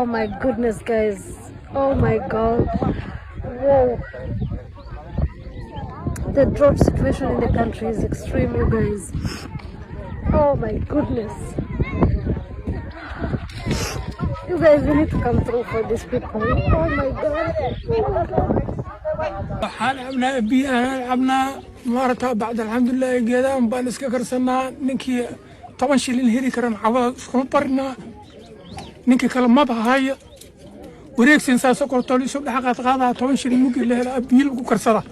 Oh my goodness, guys. Oh my God. Whoa. The drought situation in the country is extreme, you guys. Oh my goodness. You guys, we need to come through for these people. Oh my God. Oh my God. حالنا بيئة عبنا مرتها بعد الحمد لله جدا بانس كرسنا نكى طبعا شيلين هيري كرن عوا سكوبرنا نكى كلام ما بهاي وريك سنسا سكر تولي سب حقات غاضة طبعا شيلين ممكن له أبيل وكرسنا.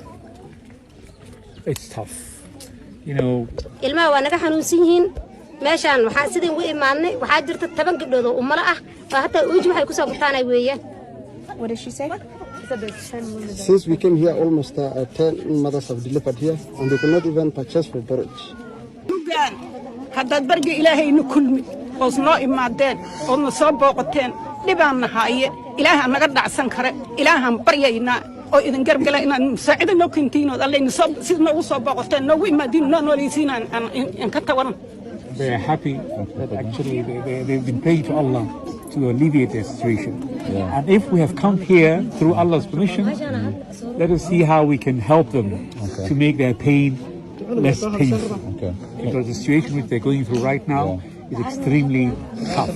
It's tough, you know. ilmaha waa naga xanuunsan yihiin meeshaan waxaa sidii ugu imaanay waxaa jirta 10 gabdhood oo umar ah oo hataa uuji waxay ku soo gurtaanay weeyaan. What did she say? Since we came here, almost 10 mothers have delivered here, and they could not even purchase for porridge. haddaad barga ilaahayna kulmi oos noo imaadeen oodna soo booqateen dhibaan nahaaye ilaaha naga dhacsan kare ilaahaan baryaynaa oo idin gargala inaan musaacida noo kentiinood allayna sida noogu soo booqateen noogu imaadiin noo noolaysiin aan ka tawaran. They're happy that actually they've been praying to Allah to alleviate their situation. Yeah. And if we have come here through Allah's permission, let us see how we can help them to make their pain less painful. Because the situation which they're going through right now is extremely tough.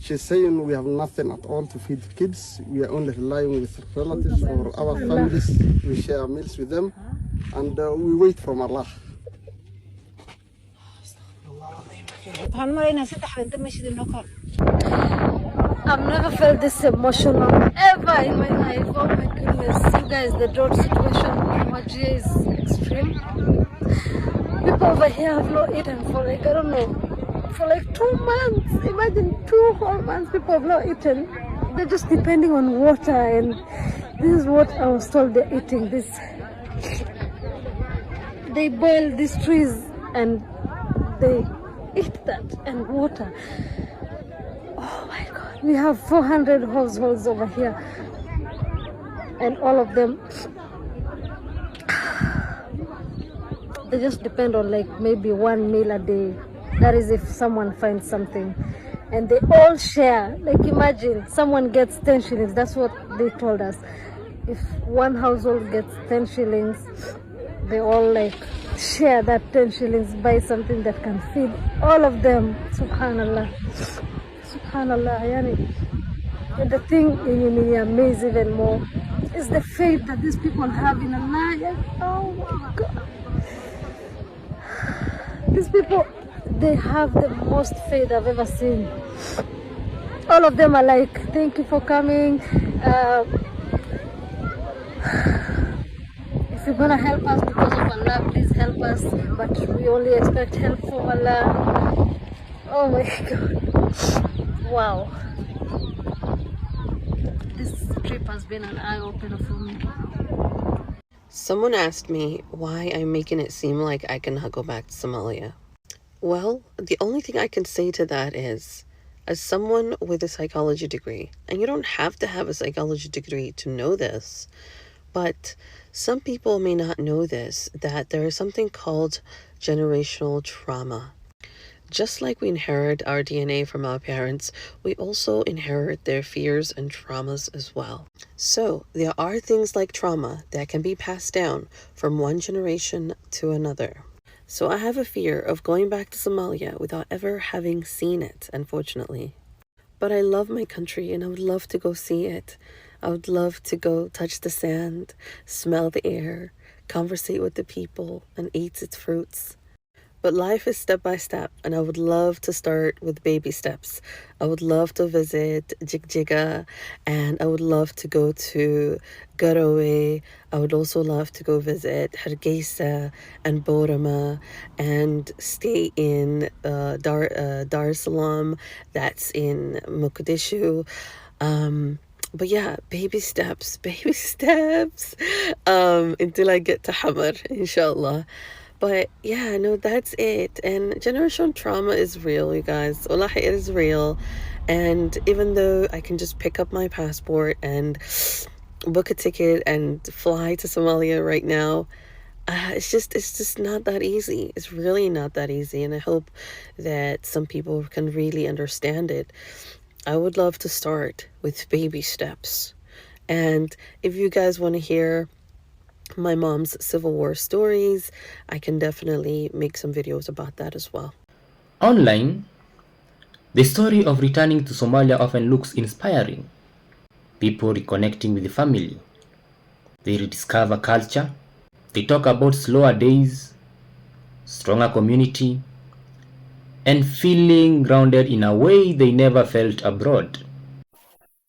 She's saying we have nothing at all to feed kids. We are only relying with relatives or our families. We share meals with them, and we wait from Allah. I've never felt this emotional ever in my life. Oh my goodness. You guys, the drought situation in Wajir is extreme. People over here have not eaten for like, I don't know, for like 2 months. Imagine 2 whole months people have not eaten. They're just depending on water, and this is what I was told they're eating. They boil these trees and they eat that and water. Oh my God. We have 400 households over here, and all of them, they just depend on like maybe 1 meal a day. That is if someone finds something, and they all share. Like imagine someone gets 10 shillings. That's what they told us. If one household gets 10 shillings, they all like share that 10 shillings, buy something that can feed all of them. Subhanallah. Subhanallah. Yani. And the thing in me amazes even more is the faith that these people have in Allah. Oh my God. These people, they have the most faith I've ever seen. All of them are like, thank you for coming. If you're gonna help us because of Allah, please help us. But we only expect help from Allah. Oh my God. Wow. This trip has been an eye-opener for me. Someone asked me why I'm making it seem like I cannot go back to Somalia. Well, the only thing I can say to that is, as someone with a psychology degree, and you don't have to have a psychology degree to know this, but some people may not know this, that there is something called generational trauma. Just like we inherit our DNA from our parents, we also inherit their fears and traumas as well. So there are things like trauma that can be passed down from one generation to another. So I have a fear of going back to Somalia without ever having seen it, unfortunately. But I love my country and I would love to go see it. I would love to go touch the sand, smell the air, conversate with the people, and eat its fruits. But life is step by step, and I would love to start with baby steps. I would love to visit Jigjiga, and I would love to go to Garowe. I would also love to go visit Hargeisa and Borama and stay in Dar es Salaam, that's in Mogadishu. But yeah, baby steps until I get to Hamar, inshallah. But yeah, no, that's it. And generational trauma is real, you guys. Wallahi, it is real. And even though I can just pick up my passport and book a ticket and fly to Somalia right now. It's just not that easy. It's really not that easy. And I hope that some people can really understand it. I would love to start with baby steps. And if you guys want to hear my mom's Civil War stories, I can definitely make some videos about that as well. Online, the story of returning to Somalia often looks inspiring. People reconnecting with the family. They rediscover culture. They talk about slower days, stronger community, and feeling grounded in a way they never felt abroad.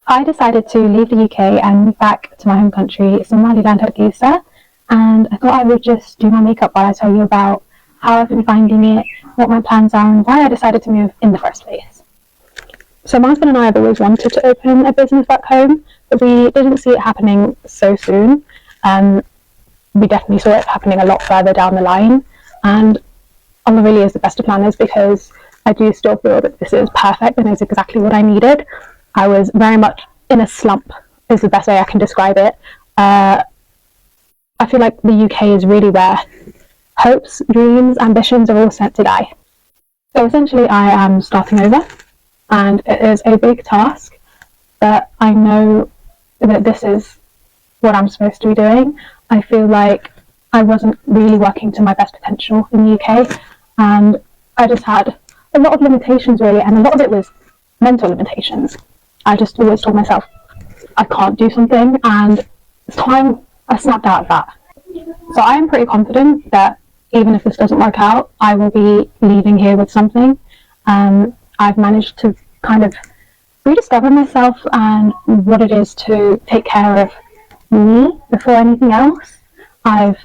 I decided to leave the UK and move back to my home country, Somaliland, Hargeisa, and I thought I would just do my makeup while I tell you about how I've been finding it, what my plans are, and why I decided to move in the first place. So my husband and I have always wanted to open a business back home, but we didn't see it happening so soon. We definitely saw it happening a lot further down the line, and Allah really is the best of planners, because I do still feel that this is perfect and is exactly what I needed. I was very much in a slump, is the best way I can describe it. I feel like the UK is really where hopes, dreams, ambitions are all set to die. So essentially I am starting over, and it is a big task, but I know that this is what I'm supposed to be doing. I feel like I wasn't really working to my best potential in the UK, and I just had a lot of limitations really, and a lot of it was mental limitations. I just always told myself I can't do something, and it's time I snapped out of that. So I am pretty confident that even if this doesn't work out, I will be leaving here with something. I've managed to kind of rediscover myself and what it is to take care of me before anything else. I've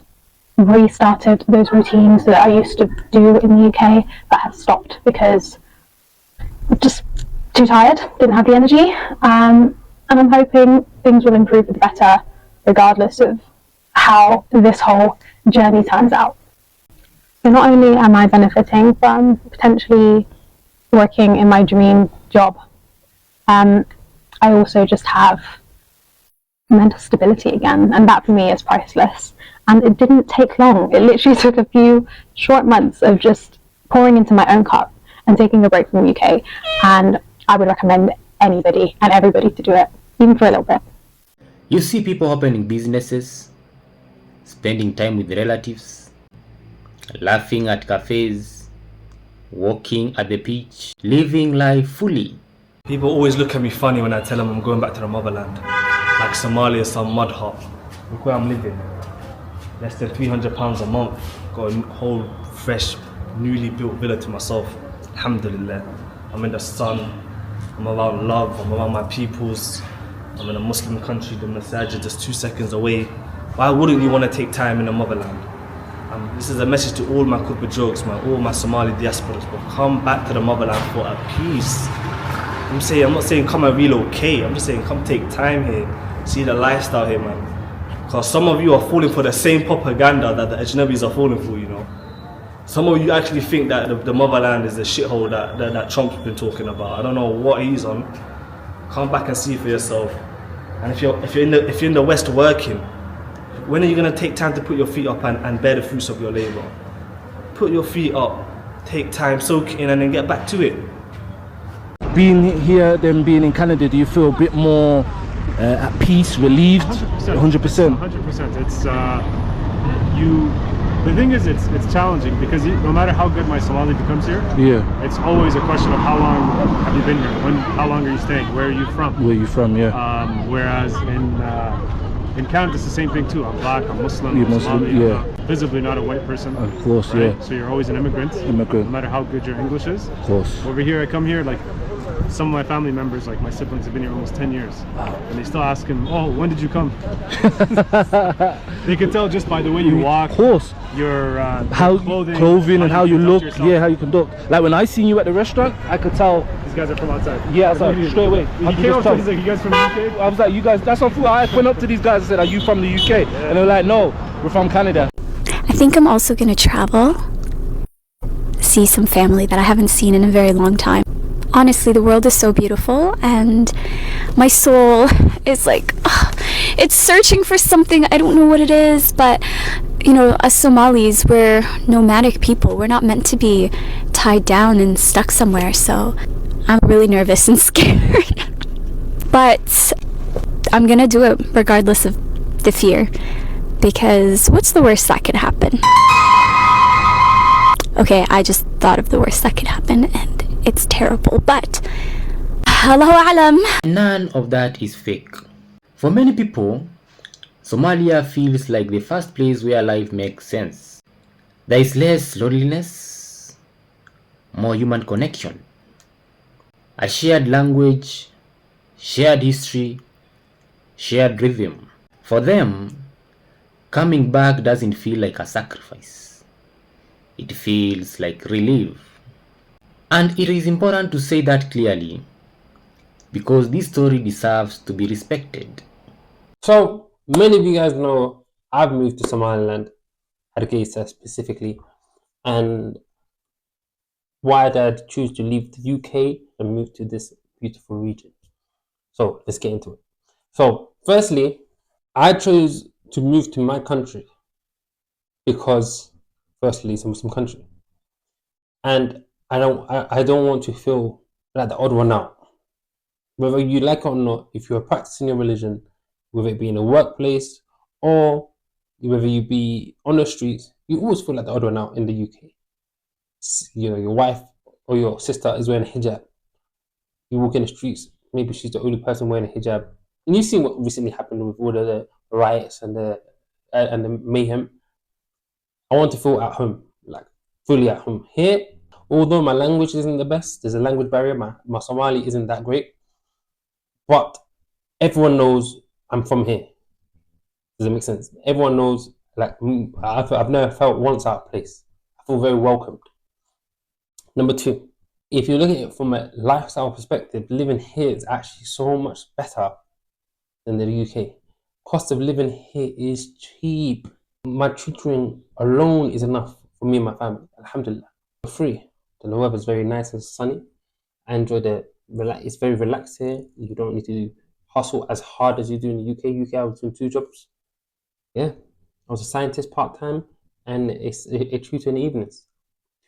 restarted those routines that I used to do in the UK that have stopped because I'm just too tired, didn't have the energy, and I'm hoping things will improve for the better regardless of how this whole journey turns out. So not only am I benefiting from potentially working in my dream job, I also just have mental stability again, and that for me is priceless. And it didn't take long. It literally took a few short months of just pouring into my own cup and taking a break from the UK, and I would recommend anybody and everybody to do it, even for a little bit. You see people opening businesses, spending time with relatives, laughing at cafes, walking at the beach, living life fully. People always look at me funny when I tell them I'm going back to the motherland. Like Somalia is some mud hut. Look where I'm living. Less than £300 a month. Got a whole fresh, newly built villa to myself. Alhamdulillah. I'm in the sun. I'm around love. I'm around my peoples. I'm in a Muslim country. The masajid just 2 seconds away. Why wouldn't you want to take time in the motherland? This is a message to all my Kupa jokes, all my Somali diasporas. But come back to the motherland for a peace. I'm not saying come and relocate. I'm just saying come take time here. See the lifestyle here, man. Because some of you are falling for the same propaganda that the Ajnabis are falling for, you know. Some of you actually think that the motherland is the shithole that Trump's been talking about. I don't know what he's on. Come back and see for yourself. And if you're in the West working, when are you gonna take time to put your feet up and bear the fruits of your labor? Put your feet up, take time, soak it in, and then get back to it. Being here than being in Canada, do you feel a bit more at peace, relieved? 100%. 100%. It's the thing is, it's challenging because no matter how good my Somali becomes here, yeah, it's always a question of how long have you been here? How long are you staying? Where are you from? Where are you from? Yeah. Whereas in Canada, it's the same thing too. I'm black, I'm Muslim, You're I'm Muslim, Somali, yeah. I'm visibly not a white person. Of course, right? yeah. So you're always an immigrant. No matter how good your English is. Of course. Over here, I come here, like some of my family members, like my siblings, have been here almost 10 years. And they still ask him, oh, when did you come? They can tell just by the way you walk. Of course. Your clothing and how you look, yeah, how you conduct. Like when I seen you at the restaurant, I could tell these guys are from outside. Yeah, outside, straight away. He's like, you guys from the UK? I was like, you guys, that's on food. I went up to these guys and said, are you from the UK? Yeah. And they were like, no, we're from Canada. I think I'm also gonna travel, see some family that I haven't seen in a very long time. Honestly, the world is so beautiful and my soul is like, It's searching for something. I don't know what it is, but you know, us Somalis, we're nomadic people. We're not meant to be tied down and stuck somewhere. So I'm really nervous and scared. But I'm gonna do it regardless of the fear, because what's the worst that could happen? Okay, I just thought of the worst that could happen, and it's terrible, but Allahu Alam. None of that is fake. For many people, Somalia feels like the first place where life makes sense. There is less loneliness, more human connection, a shared language, shared history, shared rhythm. For them, coming back doesn't feel like a sacrifice. It feels like relief. And it is important to say that clearly, because this story deserves to be respected. So, many of you guys know I've moved to Somaliland, Hargeisa specifically, and why did I choose to leave the UK and move to this beautiful region? So, let's get into it. So, firstly, I chose to move to my country because, firstly, it's a Muslim country, and I don't want to feel like the odd one out. Whether you like it or not, if you're practicing your religion, whether it be in a workplace or whether you be on the streets, you always feel like the odd one out in the UK. You know, your wife or your sister is wearing a hijab. You walk in the streets, maybe she's the only person wearing a hijab. And you've seen what recently happened with all the riots and the mayhem. I want to feel at home, like fully at home. Here, although my language isn't the best, there's a language barrier, my Somali isn't that great, but everyone knows I'm from here. Does it make sense? Everyone knows, like, I've never felt once out of place. I feel very welcomed. Number two, if you look at it from a lifestyle perspective, living here is actually so much better than the UK. Cost of living here is cheap. My tutoring alone is enough for me and my family. Alhamdulillah. For free. The weather is very nice and sunny. I enjoy it's very relaxed here. You don't need to hustle as hard as you do in the UK. I was doing 2 jobs. Yeah. I was a scientist part-time and a tutor in the evenings.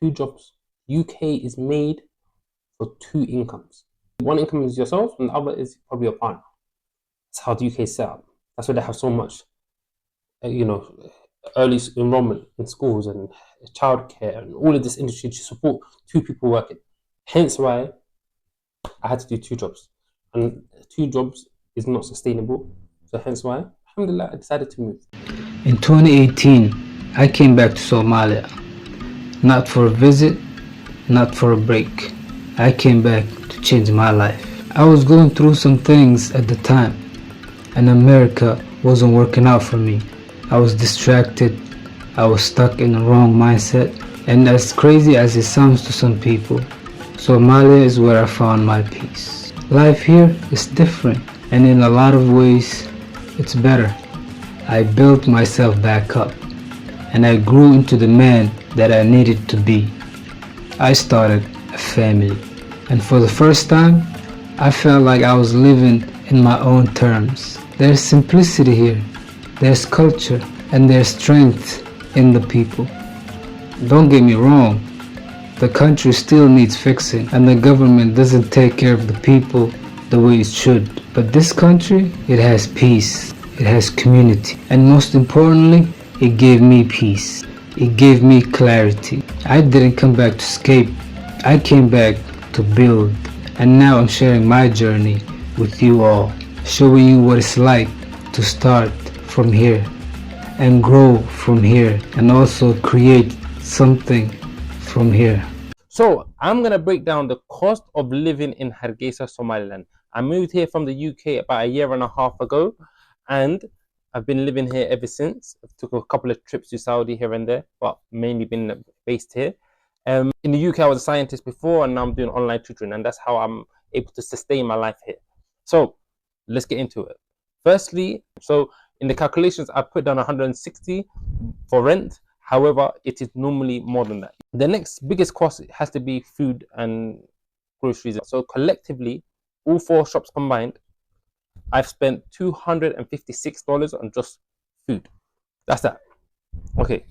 2 jobs. UK is made for 2 incomes. One income is yourself and the other is probably your partner. That's how the UK is set up. That's why they have so much, early enrollment in schools and childcare and all of this industry to support 2 people working. Hence why I had to do 2 jobs. And 2 jobs is not sustainable. So hence why, alhamdulillah, I decided to move. In 2018, I came back to Somalia. Not for a visit, not for a break. I came back to change my life. I was going through some things at the time, and America wasn't working out for me. I was distracted, I was stuck in the wrong mindset, and as crazy as it sounds to some people, Somalia is where I found my peace. Life here is different, and in a lot of ways, it's better. I built myself back up, and I grew into the man that I needed to be. I started a family, and for the first time, I felt like I was living in my own terms. There's simplicity here, there's culture, and there's strength in the people. Don't get me wrong, the country still needs fixing, and the government doesn't take care of the people the way it should. But this country, it has peace, it has community, and most importantly, it gave me peace. It gave me clarity. I didn't come back to escape, I came back to build. And now I'm sharing my journey with you all, showing you what it's like to start from here and grow from here and also create something from here. So I'm going to break down the cost of living in Hargeisa, Somaliland. I moved here from the UK about 1.5 years ago, and I've been living here ever since. I took a couple of trips to Saudi here and there, but mainly been based here. In the UK, I was a scientist before, and now I'm doing online tutoring, and that's how I'm able to sustain my life here. So let's get into it. Firstly, so in the calculations, I put down 160 for rent. However, it is normally more than that. The next biggest cost has to be food and groceries. So collectively, all 4 shops combined I've spent $256 on just food. That's that. Okay.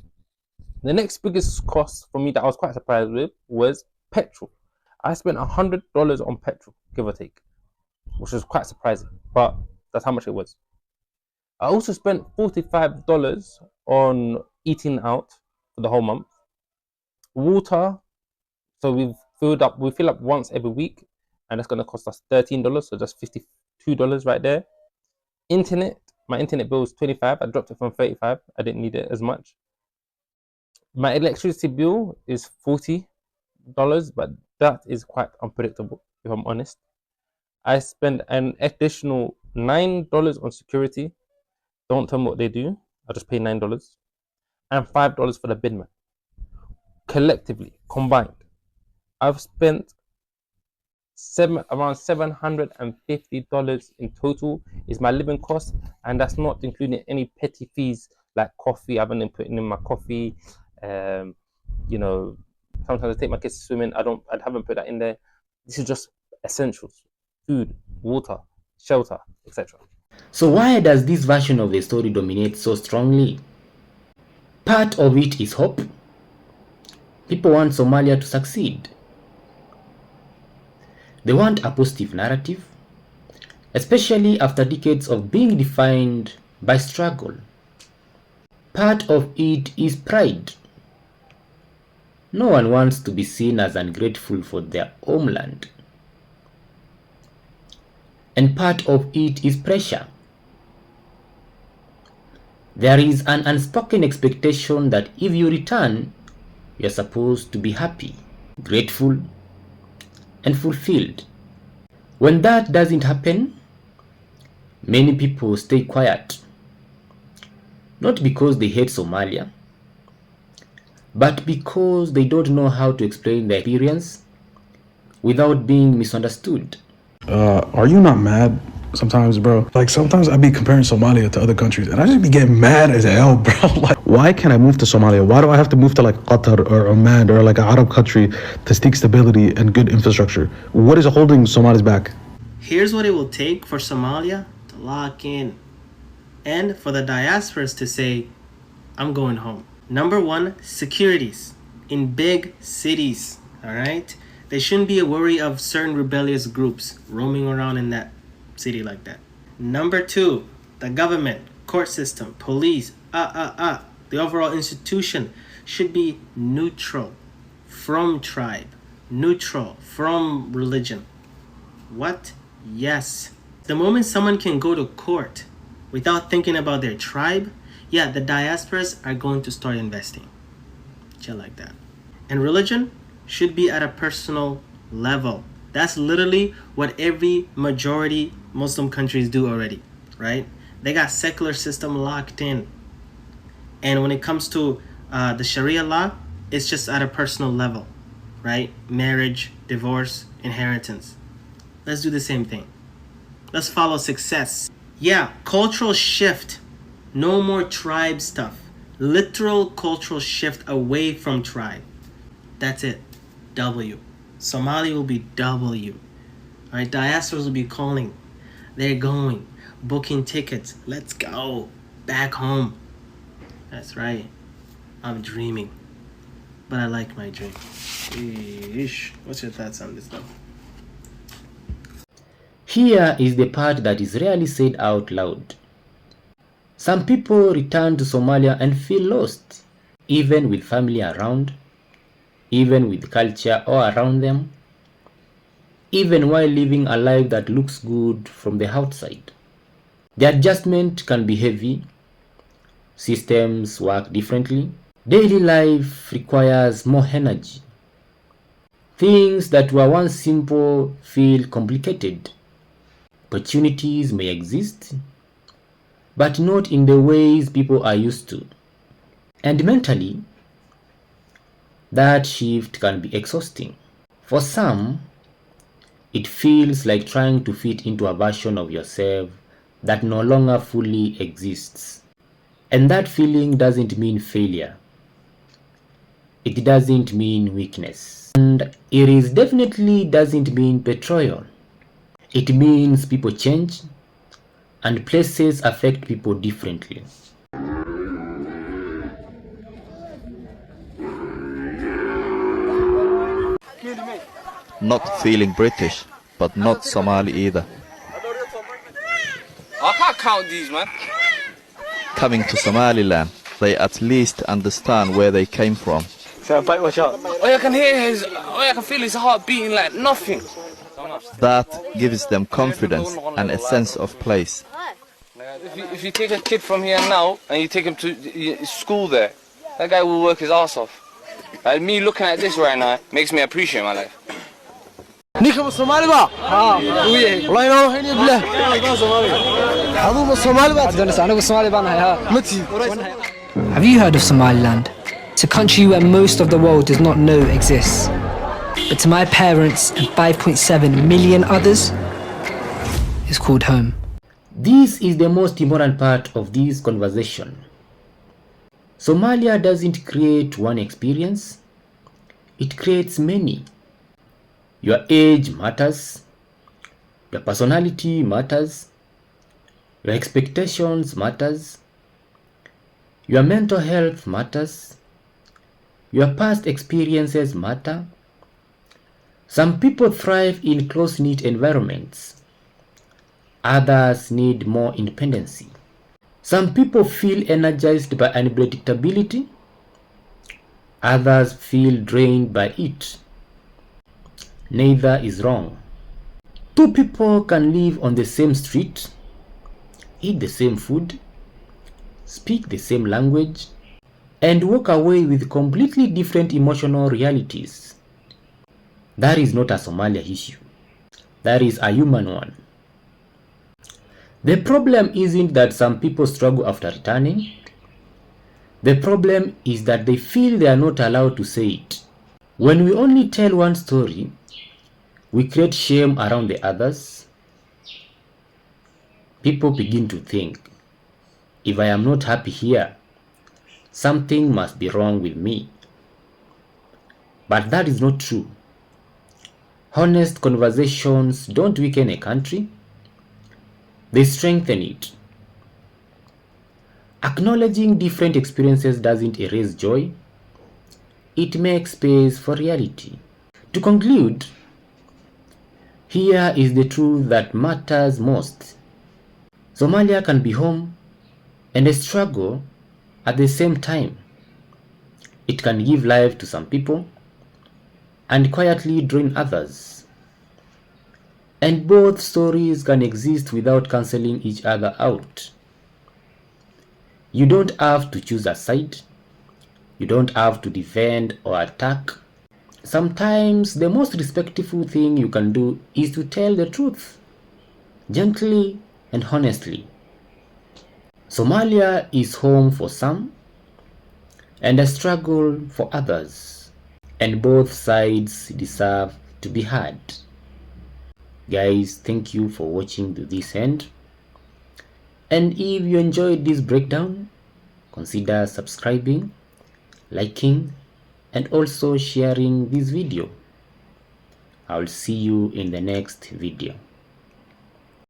The next biggest cost for me that I was quite surprised with was petrol. I spent $100 on petrol, give or take, which was quite surprising, but that's how much it was. I also spent $45 on eating out for the whole month. Water, so we fill up once every week, and that's going to cost us $13, so that's $52 right there. Internet, my internet bill was $25. I dropped it from $35. I didn't need it as much. My electricity bill is $40, but that is quite unpredictable, if I'm honest. I spend an additional $9 on security. Don't tell me what they do. I just pay $9 and $5 for the binman. Collectively, combined, I've spent around $750 in total is my living cost, and that's not including any petty fees like coffee. I haven't been putting in my coffee. You know, sometimes I take my kids swimming. I haven't put that in there. This is just essentials: food, water, shelter, etc. So why does this version of the story dominate so strongly? Part of it is hope. People want Somalia to succeed. They want a positive narrative, especially after decades of being defined by struggle. Part of it is pride. No one wants to be seen as ungrateful for their homeland. And part of it is pressure. There is an unspoken expectation that if you return, you're supposed to be happy, grateful, and fulfilled. When that doesn't happen, many people stay quiet. Not because they hate Somalia, but because they don't know how to explain their experience without being misunderstood. Are you not mad sometimes, bro? Like, sometimes I be comparing Somalia to other countries, and I just be getting mad as hell, bro. Like, why can't I move to Somalia? Why do I have to move to like Qatar or Oman or like an Arab country to seek stability and good infrastructure? What is holding Somalis back? Here's what it will take for Somalia to lock in, and for the diasporas to say, I'm going home. Number one, securities in big cities, all right? There shouldn't be a worry of certain rebellious groups roaming around in that city like that. Number two, the government, court system, police, the overall institution should be neutral from tribe, neutral from religion. What? Yes. The moment someone can go to court without thinking about their tribe, yeah, the diasporas are going to start investing. Shit like that. And religion should be at a personal level. That's literally what every majority Muslim countries do already, right? They got secular system locked in. And when it comes to the Sharia law, it's just at a personal level, right? Marriage, divorce, inheritance. Let's do the same thing. Let's follow success. Yeah, cultural shift. No more tribe stuff. Literal cultural shift away from tribe. That's it. W. Somalia will be W. All right, diasporas will be calling. They're going, booking tickets. Let's go back home. That's right. I'm dreaming, but I like my dream. Eesh. What's your thoughts on this stuff? Here is the part that is rarely said out loud. Some people return to Somalia and feel lost, even with family around, even with culture all around them, even while living a life that looks good from the outside. The adjustment can be heavy. Systems work differently. Daily life requires more energy. Things that were once simple feel complicated. Opportunities may exist, but not in the ways people are used to. And mentally, that shift can be exhausting. For some, it feels like trying to fit into a version of yourself that no longer fully exists. And that feeling doesn't mean failure. It doesn't mean weakness. And it definitely doesn't mean betrayal. It means people change, and places affect people differently. Not feeling British, but not Somali either. I can't count these, man. Coming to Somaliland, they at least understand where they came from. Oh, I can hear I can feel his heart beating like nothing. That gives them confidence and a sense of place. If you take a kid from here now and you take him to school there, that guy will work his ass off. Like me looking at this right now makes me appreciate my life. ninka Soomaali ba wallahi inoo hayni billah aduma Soomaali ba anigu Soomaali baan ahay mati. Have you heard of Somaliland? It's a country where most of the world does not know exists. But to my parents and 5.7 million others, it's called home. This is the most important part of this conversation. Somalia doesn't create one experience, it creates many. Your age matters, your personality matters, your expectations matters, your mental health matters, your past experiences matter. Some people thrive in close-knit environments. Others need more independence. Some people feel energized by unpredictability. Others feel drained by it. Neither is wrong. Two people can live on the same street, eat the same food, speak the same language, and walk away with completely different emotional realities. That is not a Somalia issue. That is a human one. The problem isn't that some people struggle after returning. The problem is that they feel they are not allowed to say it. When we only tell one story, we create shame around the others. People begin to think, if I am not happy here, something must be wrong with me. But that is not true. Honest conversations don't weaken a country, they strengthen it. Acknowledging different experiences doesn't erase joy, it makes space for reality. To conclude, here is the truth that matters most. Somalia can be home and a struggle at the same time. It can give life to some people and quietly drain others. And both stories can exist without cancelling each other out. You don't have to choose a side. You don't have to defend or attack. Sometimes the most respectful thing you can do is to tell the truth, gently and honestly. Somalia is home for some and a struggle for others. And both sides deserve to be heard. Guys, thank you for watching to this end. And if you enjoyed this breakdown, consider subscribing, liking, and also sharing this video. I'll see you in the next video.